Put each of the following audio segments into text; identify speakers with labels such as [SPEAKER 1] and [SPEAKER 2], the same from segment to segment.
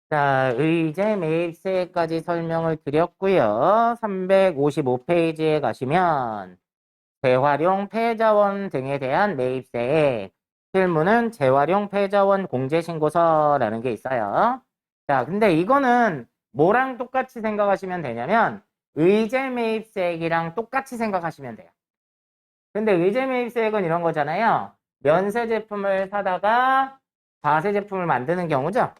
[SPEAKER 1] 자, 의제 매입세까지 설명을 드렸고요. 355페이지에 가시면 재활용 폐자원 등에 대한 매입세에 실무는 재활용 폐자원 공제신고서라는 게 있어요. 자, 근데 이거는 뭐랑 똑같이 생각하시면 되냐면 의제 매입세액이랑 똑같이 생각하시면 돼요. 근데 의제 매입세액은 이런 거잖아요. 면세 제품을 사다가 과세 제품을 만드는 경우죠.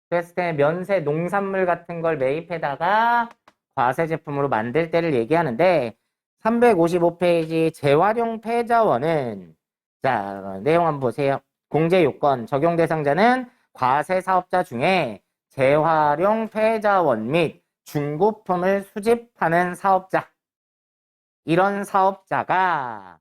[SPEAKER 1] 그랬을 때 면세 농산물 같은 걸 매입해다가 과세 제품으로 만들 때를 얘기하는데 355페이지 재활용 폐자원은 자, 내용 한번 보세요. 공제 요건 적용 대상자는 과세 사업자 중에 재활용 폐자원 및 중고품을 수집하는 사업자. 이런 사업자가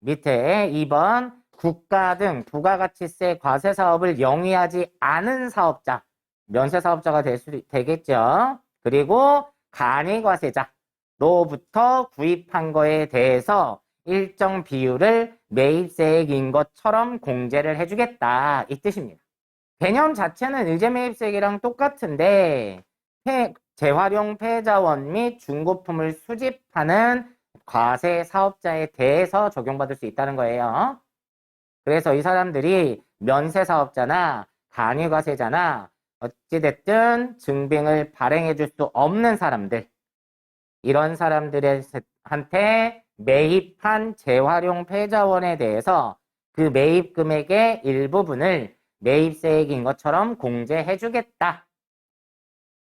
[SPEAKER 1] 밑에 2번 국가 등 부가가치세 과세 사업을 영위하지 않은 사업자, 면세 사업자가 되겠죠. 그리고 간이과세자로부터 구입한 거에 대해서 일정 비율을 매입세액인 것처럼 공제를 해주겠다. 이 뜻입니다. 개념 자체는 의제매입세액이랑 똑같은데 재활용 폐자원 및 중고품을 수집하는 과세 사업자에 대해서 적용받을 수 있다는 거예요. 그래서 이 사람들이 면세 사업자나 간이과세자나 어찌됐든 증빙을 발행해 줄 수 없는 사람들, 이런 사람들한테 매입한 재활용 폐자원에 대해서 그 매입 금액의 일부분을 매입세액인 것처럼 공제해 주겠다.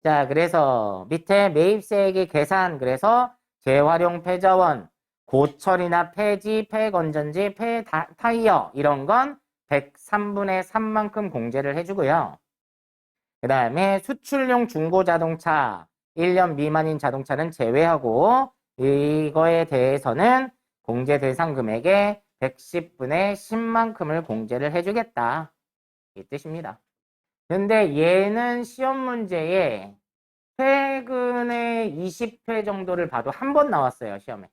[SPEAKER 1] 자, 그래서 밑에 매입세액의 계산, 그래서 재활용 폐자원, 고철이나 폐지, 폐건전지, 폐타이어 이런 건 103분의 3만큼 공제를 해주고요. 그 다음에 수출용 중고자동차, 1년 미만인 자동차는 제외하고 이거에 대해서는 공제 대상 금액의 110분의 10만큼을 공제를 해주겠다. 이 뜻입니다. 근데 얘는 시험 문제에 최근에 20회 정도를 봐도 한 번 나왔어요, 시험에.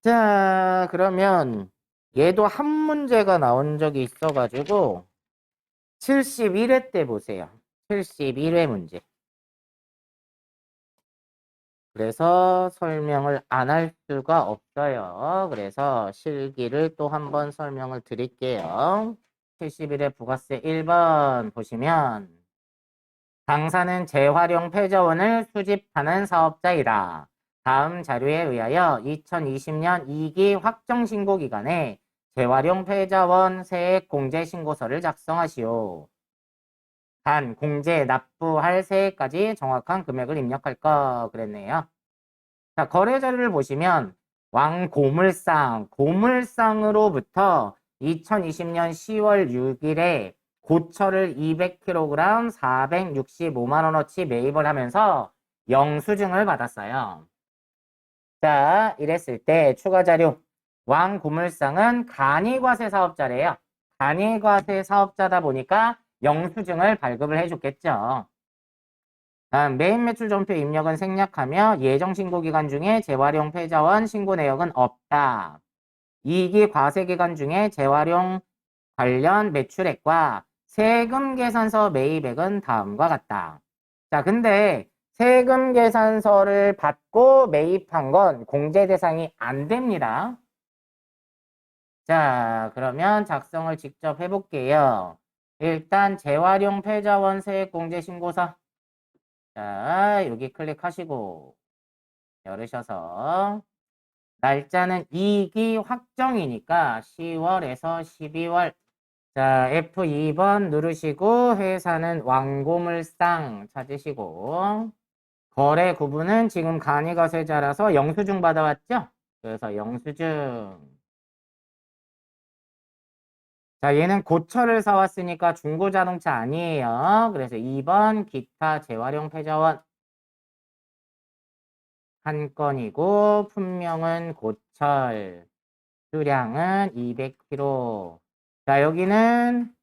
[SPEAKER 1] 자, 그러면 얘도 한 문제가 나온 적이 있어가지고 71회 때 보세요. 71회 문제. 그래서 설명을 안 할 수가 없어요. 그래서 실기를 또 한 번 설명을 드릴게요. 71회 부가세 1번 보시면 당사는 재활용 폐자원을 수집하는 사업자이다. 다음 자료에 의하여 2020년 2기 확정신고 기간에 재활용 폐자원 세액 공제 신고서를 작성하시오. 단 공제 납부할 세액까지 정확한 금액을 입력할 거 그랬네요. 자, 거래 자료를 보시면 고물상으로부터 2020년 10월 6일에 고철을 200kg 465만 원어치 매입을 하면서 영수증을 받았어요. 자, 이랬을 때 추가 자료. 왕고물상은 간이과세 사업자래요. 간이과세 사업자다 보니까 영수증을 발급을 해줬겠죠. 메인 매출 전표 입력은 생략하며 예정 신고 기간 중에 재활용 폐자원 신고 내역은 없다. 2기 과세 기간 중에 재활용 관련 매출액과 세금 계산서 매입액은 다음과 같다. 자, 근데 세금 계산서를 받고 매입한 건 공제 대상이 안 됩니다. 자, 그러면 작성을 직접 해볼게요. 일단 재활용 폐자원 세액 공제 신고서. 자, 여기 클릭하시고 열으셔서 날짜는 2기 확정이니까 10월에서 12월. 자, F2번 누르시고 회사는 왕고물상 찾으시고 거래 구분은 지금 간이과세자라서 영수증 받아왔죠? 그래서 영수증. 자, 얘는 고철을 사왔으니까 중고자동차 아니에요. 그래서 2번 기타 재활용 폐자원 한 건이고 품명은 고철, 수량은 200kg. 자, 여기는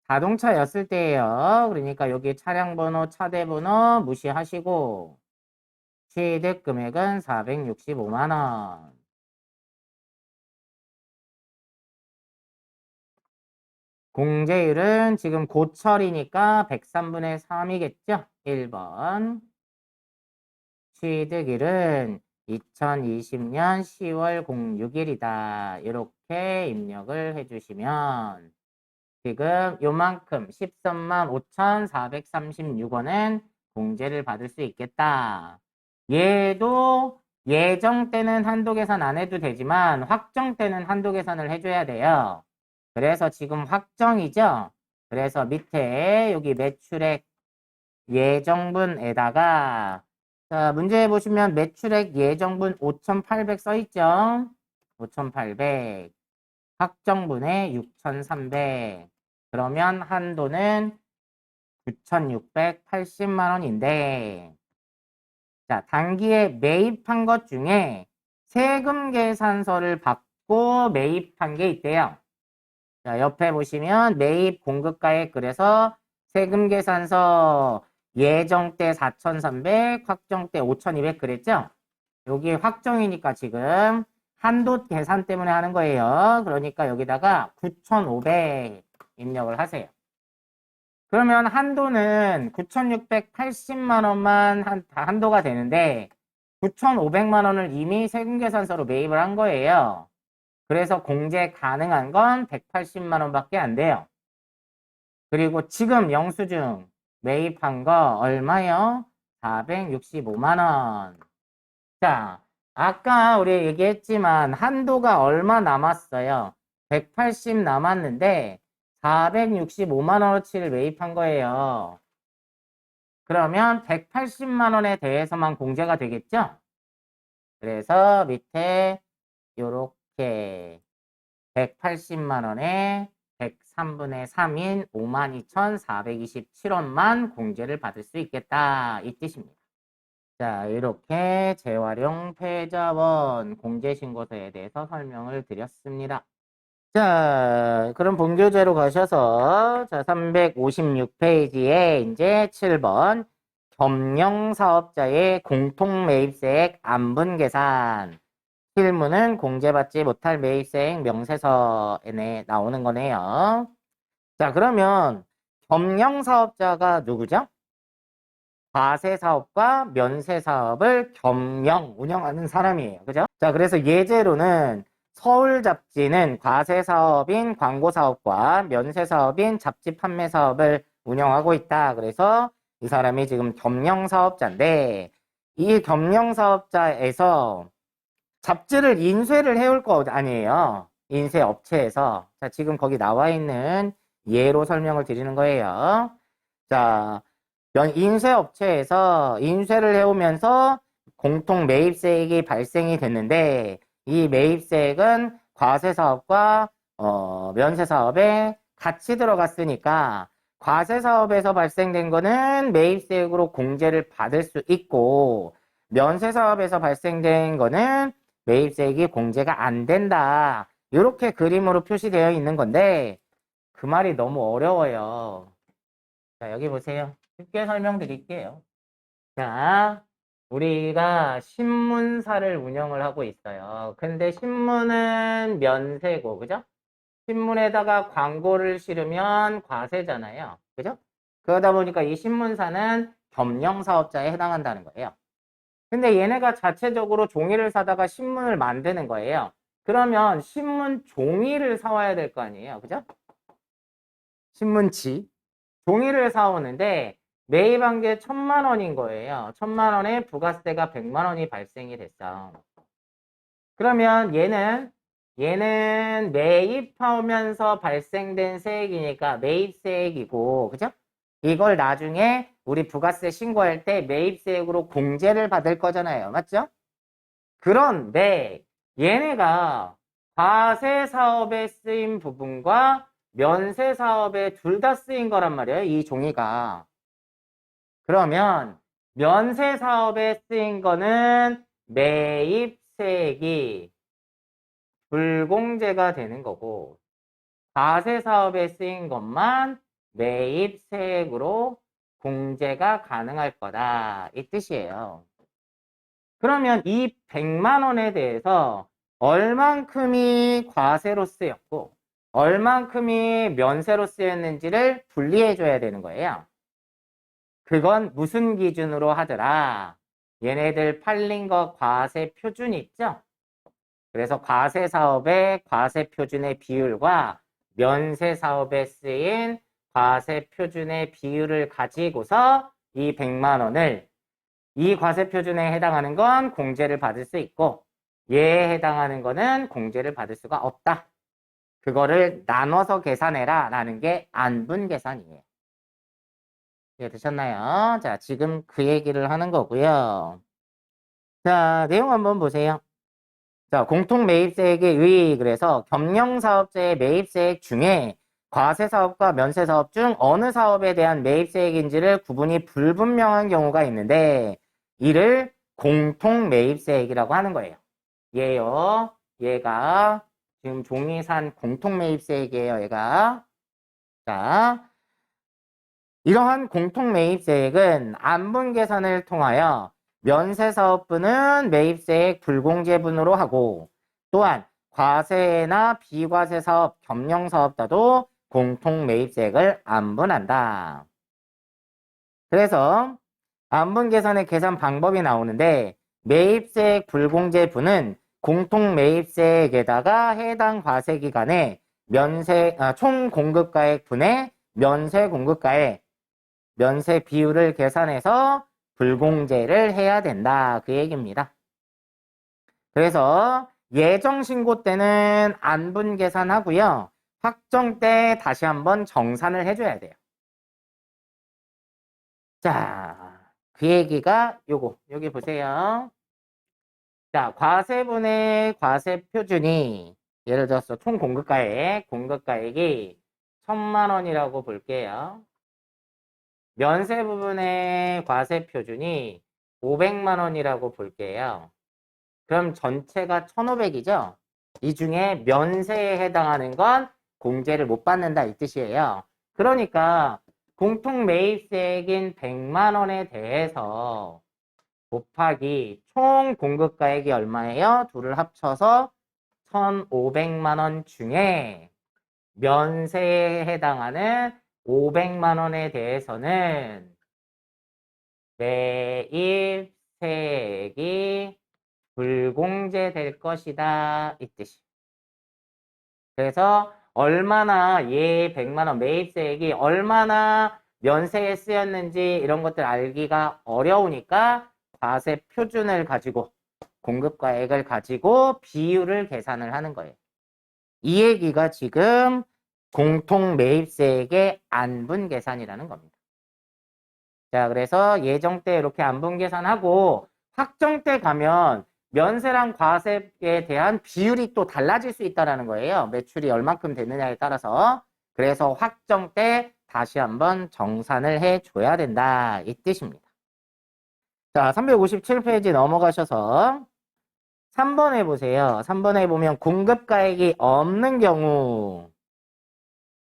[SPEAKER 1] 자동차였을 때예요. 그러니까 여기 차량 번호, 차대 번호 무시하시고 취득 금액은 465만 원. 공제율은 지금 고철이니까 103분의 3이겠죠? 1번. 취득일은 2020년 10월 06일이다. 이렇게 입력을 해주시면 지금 요만큼 13만 5,436원은 공제를 받을 수 있겠다. 얘도 예정 때는 한도 계산 안 해도 되지만 확정 때는 한도 계산을 해줘야 돼요. 그래서 지금 확정이죠. 그래서 밑에 여기 매출액 예정분에다가 자, 문제 보시면 매출액 예정분 5,800 써있죠. 5,800 확정분에 6,300 그러면 한도는 9,680만 원인데 자, 단기에 매입한 것 중에 세금 계산서를 받고 매입한 게 있대요. 자, 옆에 보시면 매입 공급가액 그래서 세금 계산서 예정 때 4,300, 확정 때 5,200 그랬죠? 여기 확정이니까 지금 한도 계산 때문에 하는 거예요. 그러니까 여기다가 9,500 입력을 하세요. 그러면 한도는 9,680만 원만 한도가 되는데 9,500만 원을 이미 세금 계산서로 매입을 한 거예요. 그래서 공제 가능한 건 180만 원밖에 안 돼요. 그리고 지금 영수증 매입한 거 얼마요? 465만 원. 자, 아까 우리 얘기했지만 한도가 얼마 남았어요? 180 남았는데 465만 원어치를 매입한 거예요. 그러면 180만 원에 대해서만 공제가 되겠죠? 그래서 밑에 요렇게 180만 원에 103분의 3인 52,427원만 공제를 받을 수 있겠다. 이 뜻입니다. 자, 이렇게 재활용 패자원 공제신고서에 대해서 설명을 드렸습니다. 자, 그럼 본교재로 가셔서 자, 356페이지에 이제 7번 겸용사업자의 공통매입세액 안분계산 실무는 공제받지 못할 매입세액 명세서에 나오는 거네요. 자, 그러면 겸용사업자가 누구죠? 과세사업과 면세사업을 겸용 운영하는 사람이에요. 그죠? 자, 그래서 예제로는 서울 잡지는 과세사업인 광고사업과 면세사업인 잡지 판매사업을 운영하고 있다. 그래서 이 사람이 지금 겸용사업자인데 이 겸용사업자에서 잡지를 인쇄를 해올 거 아니에요. 인쇄업체에서. 자, 지금 거기 나와 있는 예로 설명을 드리는 거예요. 자, 인쇄업체에서 인쇄를 해오면서 공통 매입세액이 발생이 됐는데 이 매입세액은 과세사업과 면세사업에 같이 들어갔으니까 과세사업에서 발생된 거는 매입세액으로 공제를 받을 수 있고 면세사업에서 발생된 거는 매입세액이 공제가 안 된다. 이렇게 그림으로 표시되어 있는 건데 그 말이 너무 어려워요. 자, 여기 보세요. 쉽게 설명드릴게요. 자, 우리가 신문사를 운영을 하고 있어요. 근데 신문은 면세고, 그죠? 신문에다가 광고를 실으면 과세잖아요. 그죠? 그러다 보니까 이 신문사는 겸용사업자에 해당한다는 거예요. 근데 얘네가 자체적으로 종이를 사다가 신문을 만드는 거예요. 그러면 신문 종이를 사와야 될 거 아니에요. 그죠? 신문지. 종이를 사오는데 매입한 게 1,000만 원인 거예요. 1,000만 원에 부가세가 100만 원이 발생이 됐어. 그러면 얘는 매입하면서 발생된 세액이니까 매입세액이고, 그죠? 이걸 나중에 우리 부가세 신고할 때 매입세액으로 공제를 받을 거잖아요. 맞죠? 그런데 얘네가 과세 사업에 쓰인 부분과 면세 사업에 둘 다 쓰인 거란 말이에요. 이 종이가. 그러면 면세 사업에 쓰인 거는 매입세액이 불공제가 되는 거고 과세 사업에 쓰인 것만 매입세액으로 공제가 가능할 거다. 이 뜻이에요. 그러면 이 100만 원에 대해서 얼만큼이 과세로 쓰였고 얼만큼이 면세로 쓰였는지를 분리해 줘야 되는 거예요. 그건 무슨 기준으로 하더라? 얘네들 팔린 거 과세 표준 있죠? 그래서 과세 사업의 과세 표준의 비율과 면세 사업에 쓰인 과세 표준의 비율을 가지고서 이 100만 원을 이 과세 표준에 해당하는 건 공제를 받을 수 있고 얘에 해당하는 거는 공제를 받을 수가 없다. 그거를 나눠서 계산해라 라는 게 안분 계산이에요. 이해되셨나요? 자, 지금 그 얘기를 하는 거고요. 자, 내용 한번 보세요. 자, 공통매입세액의 그래서 겸용사업자의 매입세액 중에 과세사업과 면세사업 중 어느 사업에 대한 매입세액인지를 구분이 불분명한 경우가 있는데 이를 공통매입세액이라고 하는 거예요. 얘요. 얘가 지금 종이산 공통매입세액이에요. 얘가. 자, 이러한 공통매입세액은 안분계산을 통하여 면세사업부는 매입세액 불공제분으로 하고 또한 과세나 비과세 사업, 겸용사업자도 공통매입세액을 안분한다. 그래서 안분계산의 계산 방법이 나오는데 매입세액 불공제분은 공통매입세액에다가 해당 과세기간에 총 공급가액 분의 면세 공급가액 면세 비율을 계산해서 불공제를 해야 된다. 그 얘기입니다. 그래서 예정 신고 때는 안분 계산하고요. 확정 때 다시 한번 정산을 해줘야 돼요. 자, 그 얘기가 여기 보세요. 자, 과세분의 과세 표준이 예를 들어서 총 공급가액이 1,000만 원이라고 볼게요. 면세 부분의 과세 표준이 500만 원이라고 볼게요. 그럼 전체가 1,500이죠? 이 중에 면세에 해당하는 건 공제를 못 받는다 이 뜻이에요. 그러니까 공통매입세액인 100만 원에 대해서 곱하기 총 공급가액이 얼마예요? 둘을 합쳐서 1,500만 원 중에 면세에 해당하는 500만 원에 대해서는 매입세액이 불공제될 것이다 이 뜻이. 그래서 얼마나 100만 원 매입세액이 얼마나 면세에 쓰였는지 이런 것들 알기가 어려우니까 과세 표준을 가지고 공급가액을 가지고 비율을 계산을 하는 거예요. 이 얘기가 지금 공통매입세액의 안분 계산이라는 겁니다. 자, 그래서 예정 때 이렇게 안분 계산하고 확정 때 가면 면세랑 과세에 대한 비율이 또 달라질 수 있다는 거예요. 매출이 얼만큼 됐느냐에 따라서. 그래서 확정 때 다시 한번 정산을 해줘야 된다. 이 뜻입니다. 자, 357페이지 넘어가셔서 3번에 보세요. 3번에 보면 공급가액이 없는 경우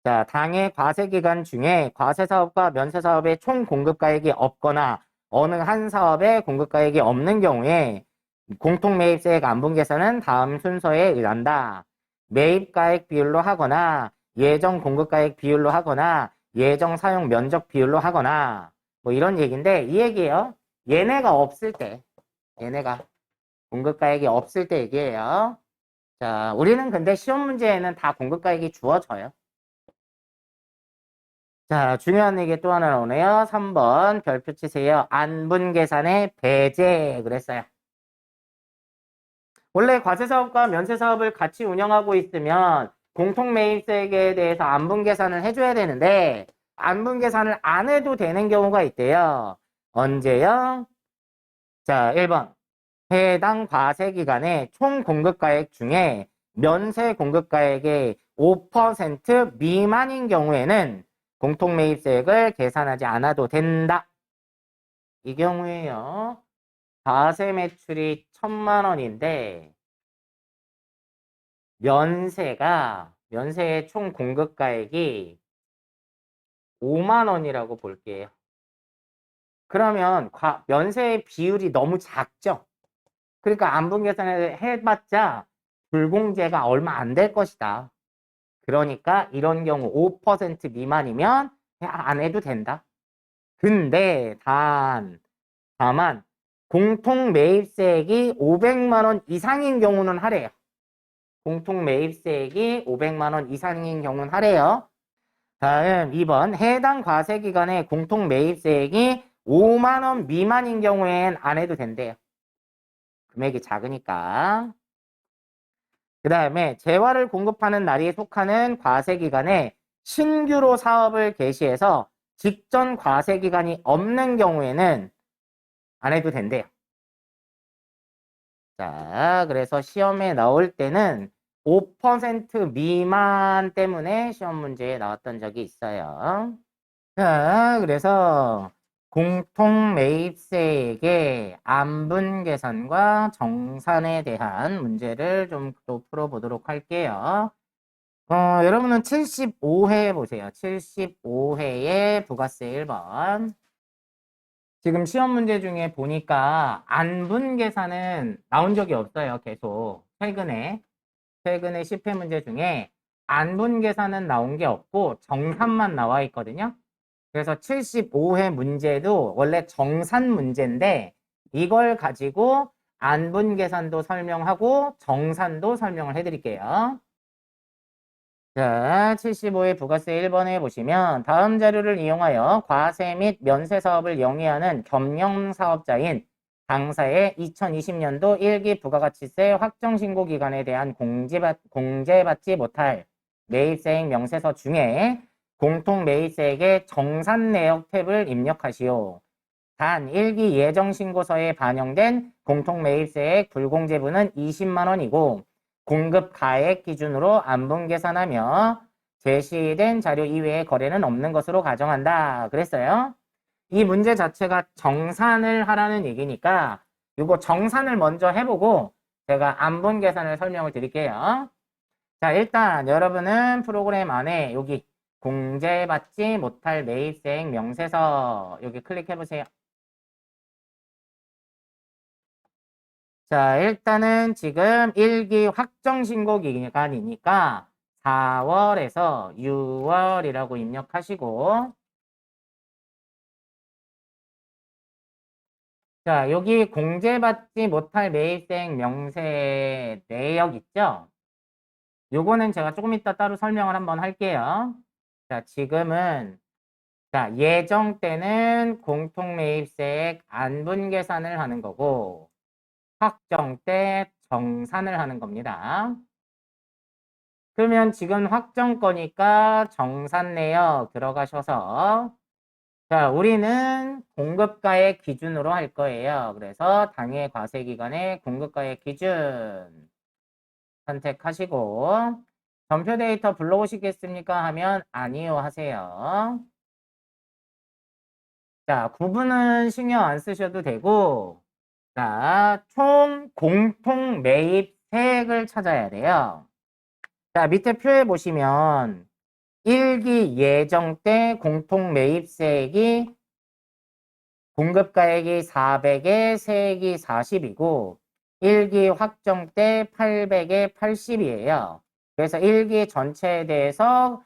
[SPEAKER 1] 자, 당해 과세기간 중에 과세사업과 면세사업의 총 공급가액이 없거나 어느 한 사업의 공급가액이 없는 경우에 공통매입세액 안분계산은 다음 순서에 의한다. 매입가액 비율로 하거나 예정 공급가액 비율로 하거나 예정 사용 면적 비율로 하거나 뭐 이런 얘기인데 이 얘기예요. 얘네가 없을 때 얘네가 공급가액이 없을 때 얘기예요. 자, 우리는 근데 시험 문제에는 다 공급가액이 주어져요. 자, 중요한 얘기 또 하나 나오네요. 3번 별표 치세요. 안분계산의 배제 그랬어요. 원래 과세사업과 면세사업을 같이 운영하고 있으면 공통매입세액에 대해서 안분계산을 해줘야 되는데 안분계산을 안 해도 되는 경우가 있대요. 언제요? 자, 1번 해당 과세기간에 총 공급가액 중에 면세 공급가액의 5% 미만인 경우에는 공통매입세액을 계산하지 않아도 된다. 이 경우에요. 과세 매출이 1,000만 원인데 면세의 총 공급가액이 5만 원이라고 볼게요. 그러면 면세의 비율이 너무 작죠? 그러니까 안분 계산을 해봤자 불공제가 얼마 안 될 것이다. 그러니까 이런 경우 5% 미만이면 안 해도 된다. 근데 다만 공통 매입세액이 500만 원 이상인 경우는 하래요. 공통 매입세액이 500만 원 이상인 경우는 하래요. 다음 2번 해당 과세기간에 공통 매입세액이 5만 원 미만인 경우엔 안 해도 된대요. 금액이 작으니까. 그 다음에 재화를 공급하는 날이 속하는 과세기간에 신규로 사업을 개시해서 직전 과세기간이 없는 경우에는 안 해도 된대요. 자, 그래서 시험에 나올 때는 5% 미만 때문에 시험 문제에 나왔던 적이 있어요. 자, 그래서 공통 매입세액의 안분 계산과 정산에 대한 문제를 좀 또 풀어보도록 할게요. 여러분은 75회 보세요. 75회의 부가세 1번. 지금 시험 문제 중에 보니까 안분 계산은 나온 적이 없어요. 계속. 최근에 10회 문제 중에 안분 계산은 나온 게 없고 정산만 나와 있거든요. 그래서 75회 문제도 원래 정산 문제인데 이걸 가지고 안분 계산도 설명하고 정산도 설명을 해드릴게요. 자, 75회 부가세 1번에 보시면 다음 자료를 이용하여 과세 및 면세 사업을 영위하는 겸용사업자인 당사의 2020년도 1기 부가가치세 확정신고 기간에 대한 공제받지 못할 매입세액 명세서 중에 공통 매입세액의 정산 내역 탭을 입력하시오. 단 1기 예정신고서에 반영된 공통 매입세액 불공제분은 20만 원이고 공급 가액 기준으로 안분 계산하며 제시된 자료 이외의 거래는 없는 것으로 가정한다. 그랬어요. 이 문제 자체가 정산을 하라는 얘기니까 이거 정산을 먼저 해보고 제가 안분 계산을 설명을 드릴게요. 자, 일단 여러분은 프로그램 안에 여기 공제받지 못할 매입세액 명세서 여기 클릭해 보세요. 자, 일단은 지금 1기 확정신고 기간이니까 4월에서 6월이라고 입력하시고, 자, 여기 공제받지 못할 매입세액 명세 내역 있죠? 요거는 제가 조금 이따 따로 설명을 한번 할게요. 자, 지금은 자, 예정 때는 공통 매입세액 안분 계산을 하는 거고, 확정 때 정산을 하는 겁니다. 그러면 지금 확정 거니까 정산 내역 들어가셔서 자, 우리는 공급가액 기준으로 할 거예요. 그래서 당해 과세 기간에 공급가액 기준 선택하시고 전표 데이터 불러오시겠습니까? 하면 아니요 하세요. 자, 구분은 신경 안 쓰셔도 되고 자, 총 공통 매입세액을 찾아야 돼요. 자, 밑에 표에 보시면 1기 예정 때 공통 매입세액이 공급가액이 400에 세액이 40이고 1기 확정 때 800에 80이에요. 그래서 1기 전체에 대해서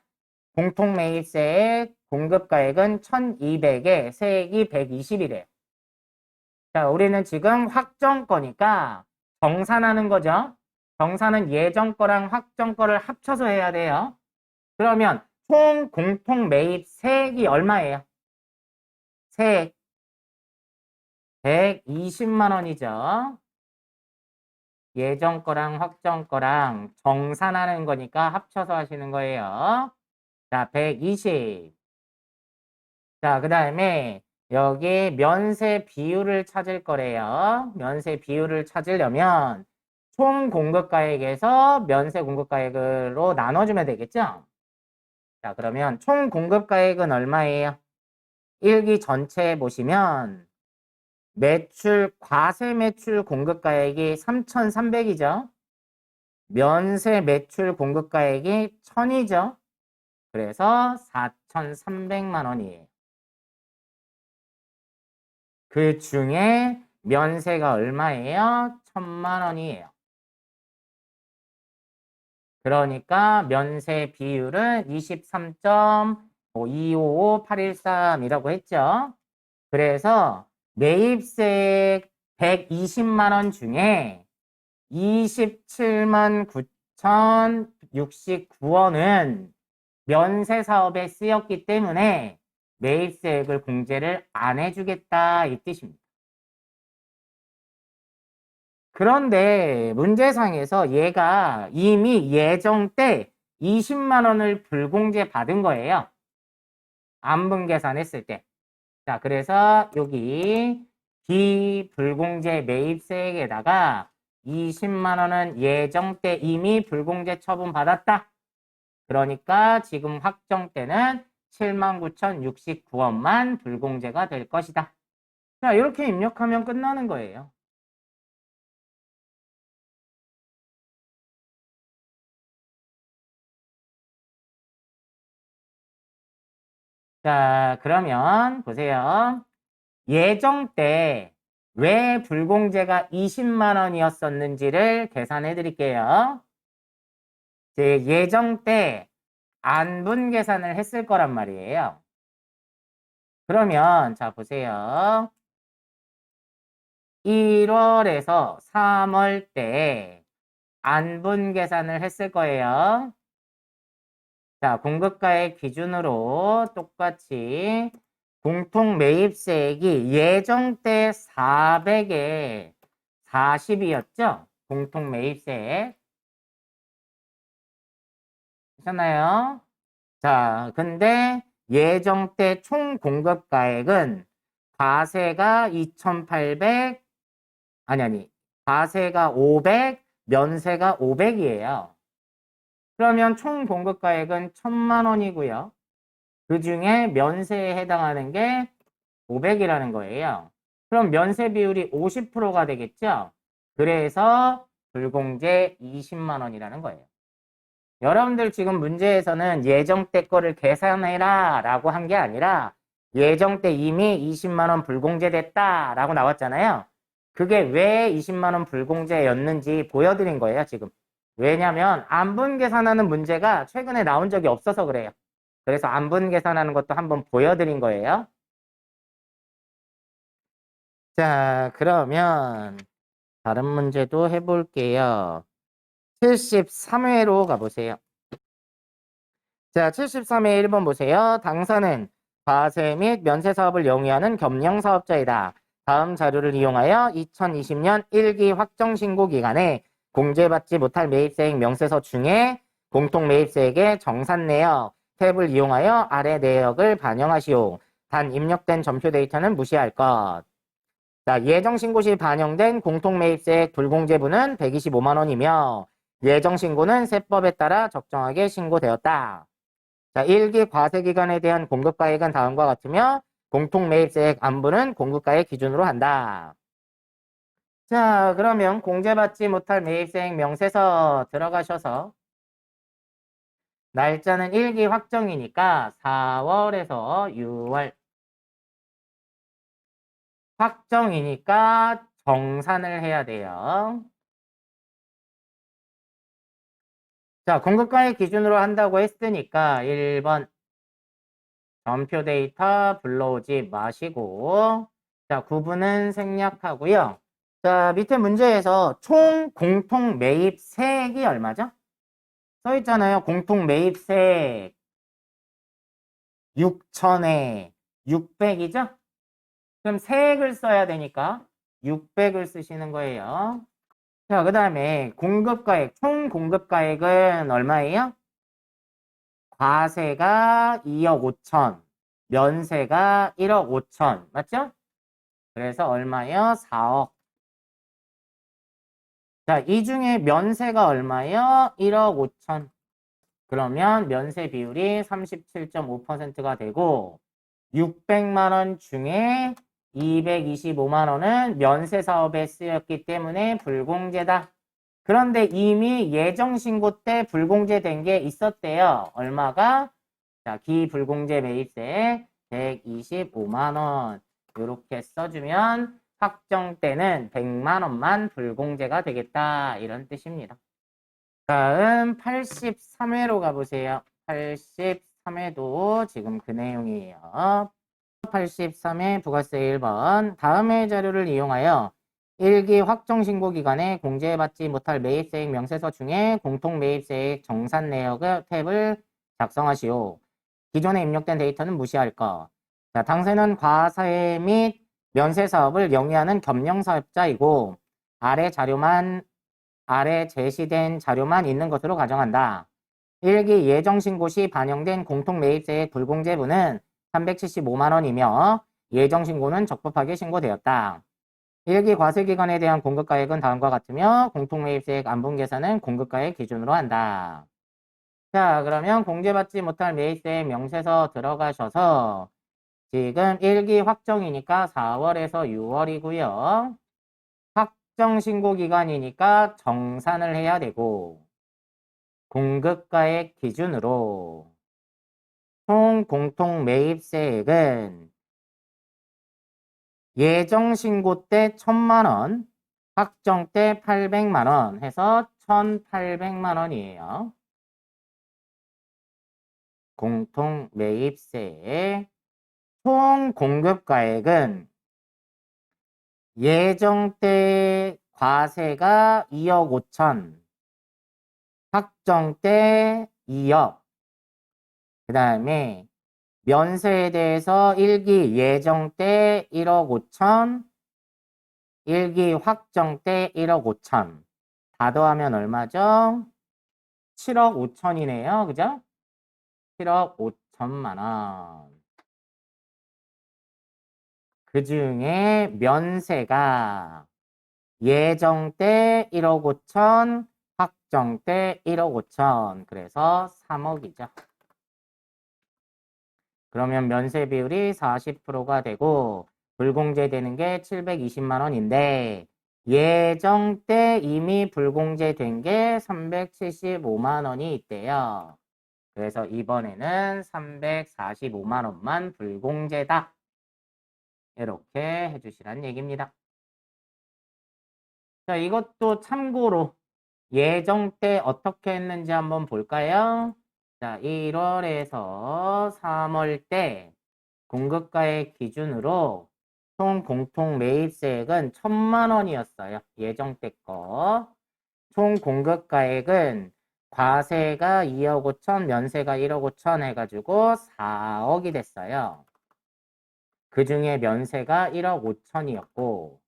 [SPEAKER 1] 공통 매입세액 공급가액은 1200에 세액이 120이래요. 자, 우리는 지금 확정 거니까 정산하는 거죠. 정산은 예정 거랑 확정 거를 합쳐서 해야 돼요. 그러면 총 공통 매입 세액이 얼마예요? 세액 120만 원이죠. 예정 거랑 확정 거랑 정산하는 거니까 합쳐서 하시는 거예요. 자, 120. 자, 그 다음에 여기 면세 비율을 찾을 거래요. 면세 비율을 찾으려면 총 공급가액에서 면세 공급가액으로 나눠주면 되겠죠? 자, 그러면 총 공급가액은 얼마예요? 1기 전체에 보시면 과세 매출 공급가액이 3,300이죠. 면세 매출 공급가액이 1,000이죠. 그래서 4,300만 원이에요. 그 중에 면세가 얼마예요? 1,000만 원이에요. 그러니까 면세 비율은 23.255813이라고 했죠. 그래서 매입세액 120만 원 중에 27만 9,069원은 면세 사업에 쓰였기 때문에 매입세액을 공제를 안 해주겠다 이 뜻입니다. 그런데 문제상에서 얘가 이미 예정 때 20만 원을 불공제 받은 거예요. 안분 계산했을 때. 자, 그래서 여기 비불공제 매입세액에다가 20만 원은 예정 때 이미 불공제 처분 받았다. 그러니까 지금 확정 때는 79,069원만 불공제가 될 것이다. 자, 이렇게 입력하면 끝나는 거예요. 자, 그러면 보세요. 예정 때 왜 불공제가 20만 원이었었는지를 계산해 드릴게요. 예정 때 안분 계산을 했을 거란 말이에요. 그러면 자 보세요. 1월에서 3월 때 안분 계산을 했을 거예요. 자, 공급가액 기준으로 똑같이 공통 매입세액이 예정 때 400에 40이었죠? 공통 매입세액. 하셨나요? 자, 근데 예정 때 총 공급가액은 과세가 2,800, 과세가 500, 면세가 500이에요. 그러면 총 공급가액은 1,000만 원이고요. 그 중에 면세에 해당하는 게 500이라는 거예요. 그럼 면세 비율이 50%가 되겠죠? 그래서 불공제 20만 원이라는 거예요. 여러분들 지금 문제에서는 예정 때 거를 계산해라 라고 한 게 아니라 예정 때 이미 20만 원 불공제 됐다 라고 나왔잖아요. 그게 왜 20만 원 불공제였는지 보여드린 거예요, 지금. 왜냐면 안분 계산하는 문제가 최근에 나온 적이 없어서 그래요. 그래서 안분 계산하는 것도 한번 보여드린 거예요. 자, 그러면 다른 문제도 해볼게요. 73회로 가보세요. 자, 73회 1번 보세요. 당사는 과세 및 면세 사업을 영위하는 겸용 사업자이다. 다음 자료를 이용하여 2020년 1기 확정 신고 기간에 공제받지 못할 매입세액 명세서 중에 공통 매입세액의 정산 내역 탭을 이용하여 아래 내역을 반영하시오. 단 입력된 전표 데이터는 무시할 것. 자, 예정 신고 시 반영된 공통 매입세액 불공제분은 125만 원이며 예정 신고는 세법에 따라 적정하게 신고되었다. 자, 1기 과세 기간에 대한 공급가액은 다음과 같으며 공통 매입세액 안분은 공급가액 기준으로 한다. 자, 그러면 공제받지 못할 매입세액 명세서 들어가셔서 날짜는 1기 확정이니까 4월에서 6월 확정이니까 정산을 해야 돼요. 자, 공급가액 기준으로 한다고 했으니까 1번 전표 데이터 불러오지 마시고 자, 구분은 생략하고요. 자, 밑에 문제에서 총 공통 매입세액이 얼마죠? 써 있잖아요. 공통 매입세액 6천에 600이죠? 그럼 세액을 써야 되니까 600을 쓰시는 거예요. 자, 그 다음에 공급가액, 총 공급가액은 얼마예요? 과세가 2억 5천, 면세가 1억 5천, 맞죠? 그래서 얼마요? 4억. 자, 이 중에 면세가 얼마요? 1억 5천. 그러면 면세 비율이 37.5%가 되고 600만 원 중에 225만 원은 면세 사업에 쓰였기 때문에 불공제다. 그런데 이미 예정 신고 때 불공제된 게 있었대요. 얼마가? 자, 기불공제 매입세 125만 원. 이렇게 써주면 확정 때는 100만 원만 불공제가 되겠다. 이런 뜻입니다. 다음 83회로 가보세요. 83회도 지금 그 내용이에요. 83회 부가세 1번. 다음의 자료를 이용하여 1기 확정신고 기간에 공제받지 못할 매입세액 명세서 중에 공통매입세액 정산 내역의 탭을 작성하시오. 기존에 입력된 데이터는 무시할 것. 자, 당세는 과세 및 면세 사업을 영위하는 겸용 사업자이고 아래 제시된 자료만 있는 것으로 가정한다. 1기 예정신고 시 반영된 공통매입세액 불공제분은 375만 원이며 예정신고는 적법하게 신고되었다. 1기 과세기간에 대한 공급가액은 다음과 같으며 공통매입세액 안분계산은 공급가액 기준으로 한다. 자, 그러면 공제받지 못할 매입세액 명세서 들어가셔서 지금 1기 확정이니까 4월에서 6월이고요. 확정신고 기간이니까 정산을 해야 되고 공급가액 기준으로 총 공통 매입세액은 예정 신고 때 1,000만 원, 확정 때 800만 원 해서 1,800만 원이에요. 공통 매입세액 총 공급가액은 예정 때 과세가 2억 5천, 확정 때 2억, 그 다음에 면세에 대해서 1기 예정 때 1억 5천, 1기 확정 때 1억 5천. 다 더하면 얼마죠? 7억 5천이네요. 그죠? 7억 5천만 원. 그 중에 면세가 예정 때 1억 5천, 확정 때 1억 5천. 그래서 3억이죠. 그러면 면세 비율이 40%가 되고 불공제되는 게 720만 원인데 예정 때 이미 불공제된 게 375만 원이 있대요. 그래서 이번에는 345만 원만 불공제다. 이렇게 해주시란 얘기입니다. 자, 이것도 참고로 예정 때 어떻게 했는지 한번 볼까요? 자, 1월에서 3월 때 공급가액 기준으로 총 공통 매입세액은 1,000만 원이었어요. 예정 때 거. 총 공급가액은 과세가 2억 5천, 면세가 1억 5천 해가지고 4억이 됐어요. 그 중에 면세가 1억 5천이었고,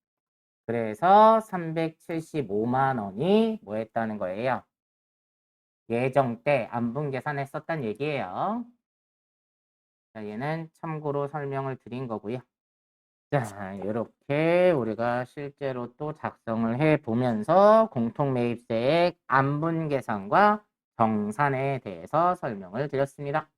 [SPEAKER 1] 그래서 375만 원이 뭐 했다는 거예요? 예정 때 안분 계산했었단 얘기예요. 자, 얘는 참고로 설명을 드린 거고요. 자, 이렇게 우리가 실제로 또 작성을 해 보면서 공통매입세액 안분 계산과 정산에 대해서 설명을 드렸습니다.